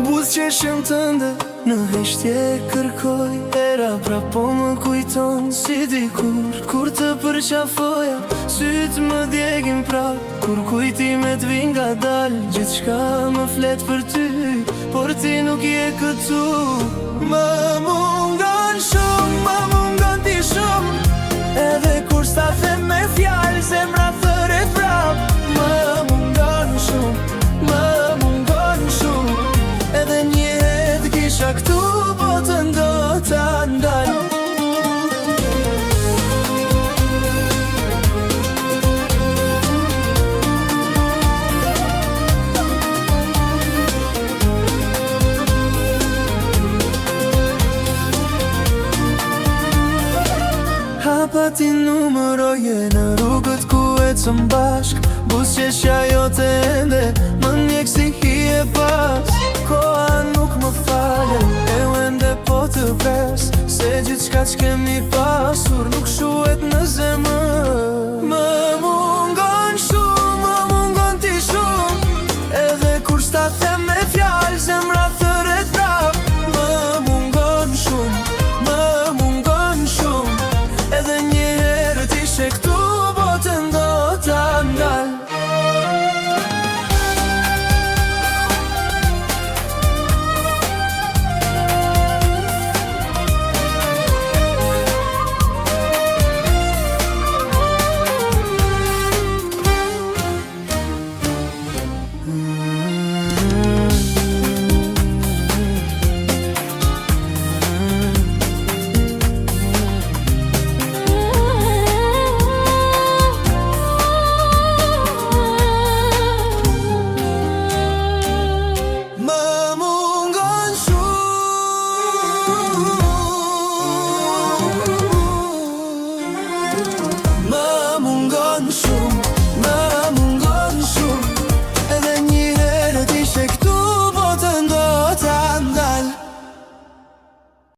Buzë qeshën tënde në heshtje kërkoj, era pra po më kujton si dikur. Kur të përqafoja, sytë më djegin prap, kur kujtimet vin nga dal. Gjithçka më flet për ty, por ti nuk je këtu. Më mungon shumë, më mungon ti shumë, edhe kur sa them me fjalë, zemra thëret prap. Më mungon shumë, më mungon shumë, edhe një jetë kisha këtu, botën do ta ndal. Hapa ti numëroje në rrugët ku ecëm bashk. Buzëqeshja jote ende më njek si hije pas. Koha nuk më falë, e ende po të pres, se gjithçka që kemi pasur nuk shuhet në zemër. Më mungon shumë, më mungon ti shumë, edhe kur s'ta them me fjalë, zemra thëret prap. Më mungon shumë, më mungon shumë, edhe një herë t'ishe këtu, botën do ta ndal. Më mungon shumë.